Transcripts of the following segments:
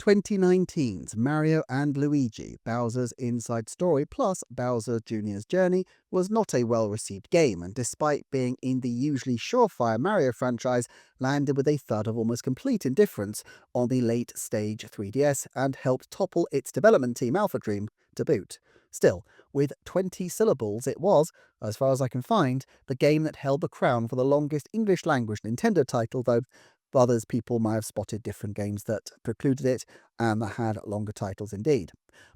2019's Mario and Luigi Bowser's Inside Story plus Bowser Jr.'s Journey was not a well-received game, and despite being in the usually surefire Mario franchise, landed with a thud of almost complete indifference on the late-stage 3DS and helped topple its development team Alpha Dream to boot. Still, with 20 syllables, it was, as far as I can find, the game that held the crown for the longest English-language Nintendo title, though others people might have spotted different games that precluded it and that had longer titles indeed.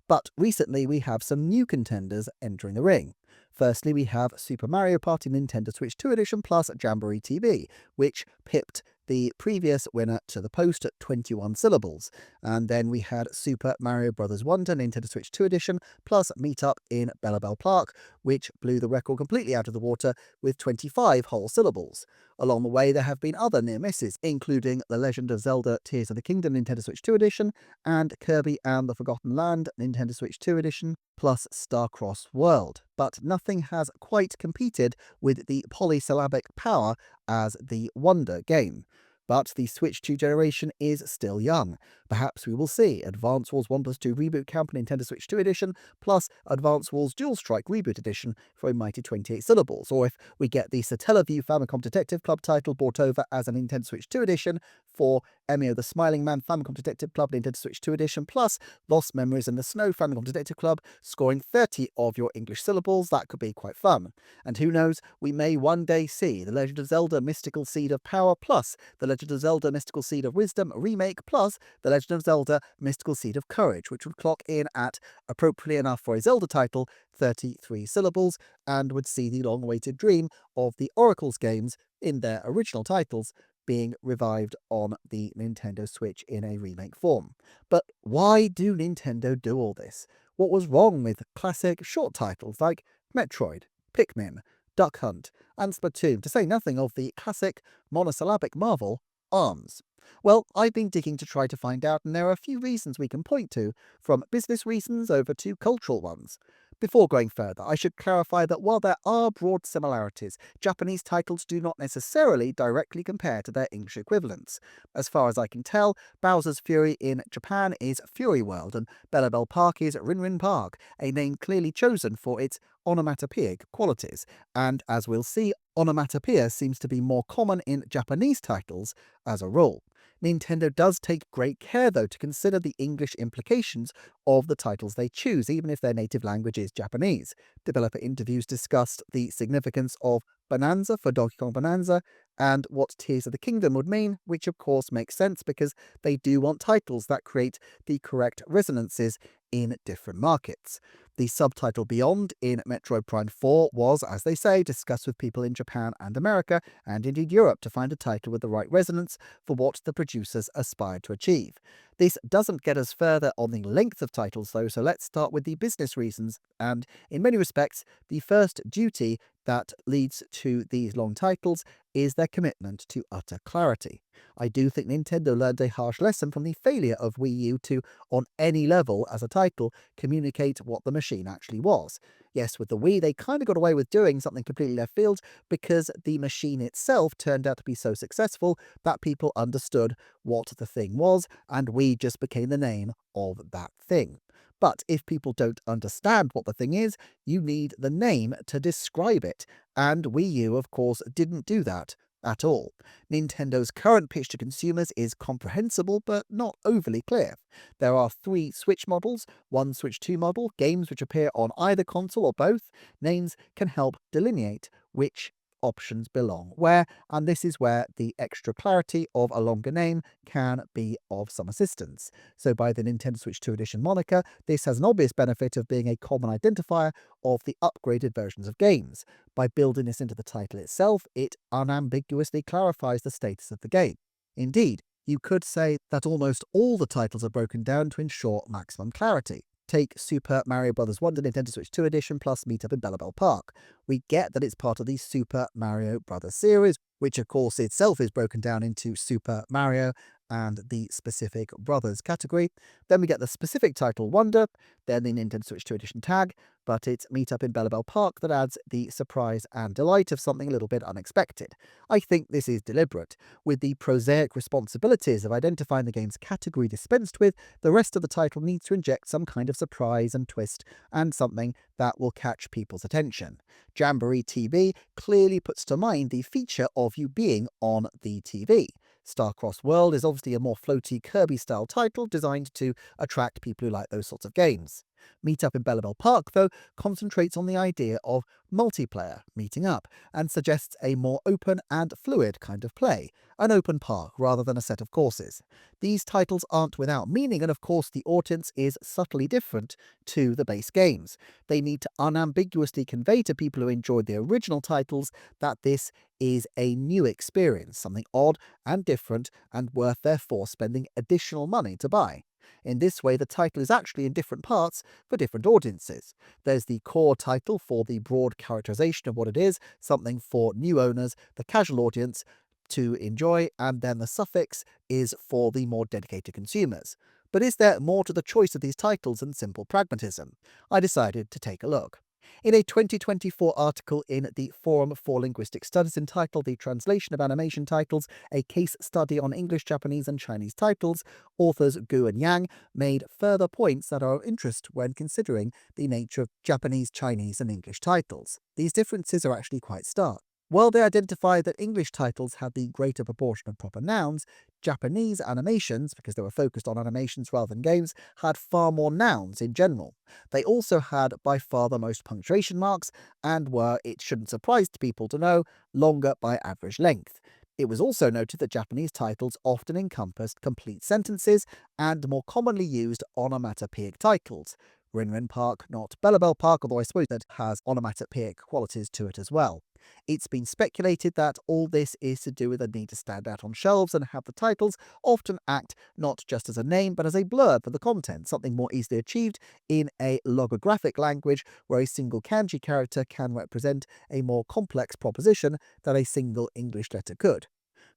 But recently we have some new contenders entering the ring. Firstly, we have Super Mario Party Nintendo Switch 2 Edition plus Jamboree TV, which pipped the previous winner to the post at 21 syllables. And then we had Super Mario Bros. Wonder Nintendo Switch 2 Edition plus Meetup in Bellabelle Park, which blew the record completely out of the water with 25 whole syllables. Along the way, there have been other near misses, including The Legend of Zelda Tears of the Kingdom Nintendo Switch 2 Edition and Kirby and the Forgotten Land Nintendo Switch 2 Edition plus Starcross World. But nothing has quite competed with the polysyllabic power as the Wonder game. But the Switch 2 generation is still young. Perhaps we will see Advance Wars 1 plus 2 Reboot Camp Nintendo Switch 2 Edition plus Advance Wars Dual Strike Reboot Edition for a mighty 28 syllables, or if we get the Satellaview Famicom Detective Club title brought over as a Nintendo Switch 2 Edition for Emio the Smiling Man Famicom Detective Club Nintendo Switch 2 Edition plus Lost Memories in the Snow Famicom Detective Club, scoring 30 of your English syllables. That could be quite fun. And who knows, we may one day see The Legend of Zelda Mystical Seed of Power plus The Legend of Zelda Mystical Seed of Wisdom remake plus The Legend of Zelda Mystical Seed of Courage, which would clock in at, appropriately enough for a Zelda title, 33 syllables, and would see the long-awaited dream of the Oracle's games in their original titles being revived on the Nintendo Switch in a remake form. But why do Nintendo do all this? What was wrong with classic short titles like Metroid, Pikmin, Duck Hunt, and Splatoon, to say nothing of the classic monosyllabic marvel, ARMS? Well, I've been digging to try to find out, and there are a few reasons we can point to, from business reasons over to cultural ones. Before going further, I should clarify that while there are broad similarities, Japanese titles do not necessarily directly compare to their English equivalents. As far as I can tell, Bowser's Fury in Japan is Fury World, and Bellabelle Park is Rinrin Park, a name clearly chosen for its onomatopoeic qualities, and as we'll see, onomatopoeia seems to be more common in Japanese titles as a rule. Nintendo does take great care, though, to consider the English implications of the titles they choose, even if their native language is Japanese. Developer interviews discussed the significance of Bonanza for Donkey Kong Bonanza and what Tears of the Kingdom would mean, which of course makes sense because they do want titles that create the correct resonances in different markets. The subtitle Beyond in Metroid Prime 4 was, as they say, discussed with people in Japan and America, and indeed Europe, to find a title with the right resonance for what the producers aspired to achieve. This doesn't get us further on the length of titles though, so let's start with the business reasons, and in many respects, the first duty that leads to these long titles is their commitment to utter clarity. I do think Nintendo learned a harsh lesson from the failure of Wii U to, on any level as a title, communicate what the machine actually was. Yes, with the Wii, they kind of got away with doing something completely left field because the machine itself turned out to be so successful that people understood what the thing was, and Wii just became the name of that thing. But if people don't understand what the thing is, you need the name to describe it, and Wii U, of course, didn't do that at all. Nintendo's current pitch to consumers is comprehensible but not overly clear. There are 3 Switch models, 1 Switch 2 model, games which appear on either console or both. Names can help delineate which options belong where, and this is where the extra clarity of a longer name can be of some assistance. So by the Nintendo Switch 2 Edition moniker, this has an obvious benefit of being a common identifier of the upgraded versions of games. By building this into the title itself, it unambiguously clarifies the status of the game. Indeed, you could say that almost all the titles are broken down to ensure maximum clarity. Take Super Mario Bros. Wonder Nintendo Switch 2 Edition plus Meetup in Bellabelle Park. We get that it's part of the Super Mario Bros. Series, which of course itself is broken down into Super Mario and the specific Brothers category. Then we get the specific title Wonder, then the Nintendo Switch 2 edition tag, but it's Meet Up in Bellabelle Park that adds the surprise and delight of something a little bit unexpected. I think this is deliberate. With the prosaic responsibilities of identifying the game's category dispensed with, the rest of the title needs to inject some kind of surprise and twist and something that will catch people's attention. Jamboree TV clearly puts to mind the feature of you being on the TV. Starcross World is obviously a more floaty Kirby-style title designed to attract people who like those sorts of games. Meet Up in Bellabelle Park, though, concentrates on the idea of multiplayer, meeting up, and suggests a more open and fluid kind of play, an open park rather than a set of courses. These titles aren't without meaning, and of course the audience is subtly different to the base games. They need to unambiguously convey to people who enjoyed the original titles that this is a new experience, something odd and different and worth therefore spending additional money to buy. In this way, the title is actually in different parts for different audiences. There's the core title for the broad characterization of what it is, something for new owners, the casual audience to enjoy, and then the suffix is for the more dedicated consumers. But is there more to the choice of these titles than simple pragmatism? I decided to take a look. In a 2024 article in the Forum for Linguistic Studies entitled The Translation of Animation Titles, a Case Study on English, Japanese and Chinese Titles, authors Gu and Yang made further points that are of interest when considering the nature of Japanese, Chinese and English titles. These differences are actually quite stark. While they identified that English titles had the greater proportion of proper nouns, Japanese animations, because they were focused on animations rather than games, had far more nouns in general. They also had by far the most punctuation marks and were, it shouldn't surprise people to know, longer by average length. It was also noted that Japanese titles often encompassed complete sentences and more commonly used onomatopoeic titles. Rin Park, not Bellabelle Park, although I suppose that has onomatopoeic qualities to it as well. It's been speculated that all this is to do with the need to stand out on shelves and have the titles often act not just as a name but as a blurb for the content, something more easily achieved in a logographic language where a single kanji character can represent a more complex proposition than a single English letter could.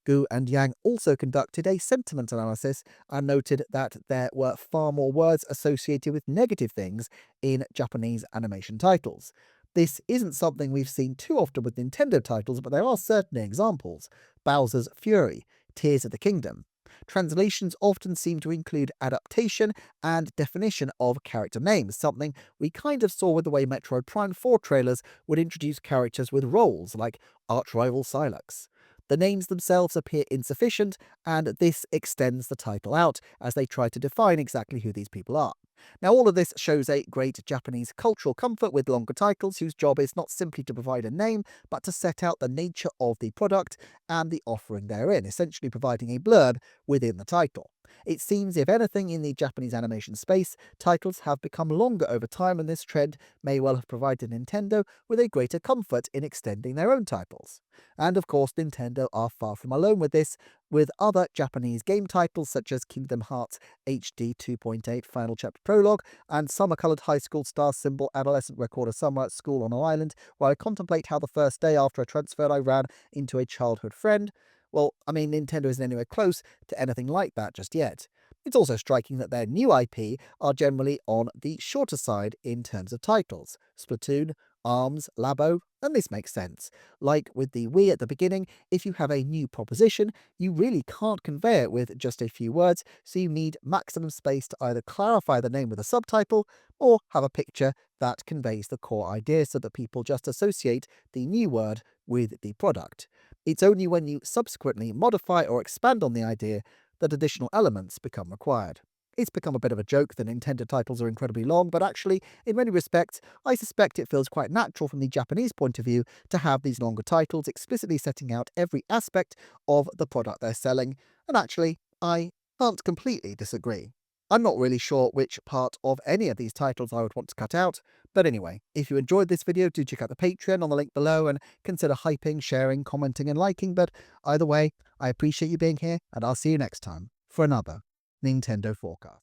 Gu and Yang also conducted a sentiment analysis and noted that there were far more words associated with negative things in Japanese animation titles. This isn't something we've seen too often with Nintendo titles, but there are certainly examples. Bowser's Fury, Tears of the Kingdom. Translations often seem to include adaptation and definition of character names, something we kind of saw with the way Metroid Prime 4 trailers would introduce characters with roles, like arch-rival Sylux. The names themselves appear insufficient, and this extends the title out as they try to define exactly who these people are. Now, all of this shows a great Japanese cultural comfort with longer titles whose job is not simply to provide a name, but to set out the nature of the product and the offering therein, essentially providing a blurb within the title. It seems, if anything, in the Japanese animation space, titles have become longer over time, and this trend may well have provided Nintendo with a greater comfort in extending their own titles. And of course, Nintendo are far from alone with this, with other Japanese game titles such as Kingdom Hearts HD 2.8 Final Chapter Prologue and Summer-Colored High School Star Symbol Adolescent Record of Summer at School on an Island, where I contemplate how the first day after a transfer I ran into a childhood friend. Well, I mean, Nintendo isn't anywhere close to anything like that just yet. It's also striking that their new IP are generally on the shorter side in terms of titles. Splatoon, ARMS, Labo, and this makes sense. Like with the Wii at the beginning, if you have a new proposition, you really can't convey it with just a few words, so you need maximum space to either clarify the name with a subtitle or have a picture that conveys the core idea so that people just associate the new word with the product. It's only when you subsequently modify or expand on the idea that additional elements become required. It's become a bit of a joke that Nintendo titles are incredibly long, but actually, in many respects, I suspect it feels quite natural from the Japanese point of view to have these longer titles explicitly setting out every aspect of the product they're selling, and actually, I can't completely disagree. I'm not really sure which part of any of these titles I would want to cut out, but anyway, if you enjoyed this video, do check out the Patreon on the link below and consider hyping, sharing, commenting and liking, but either way, I appreciate you being here, and I'll see you next time for another Nintendo Forecast.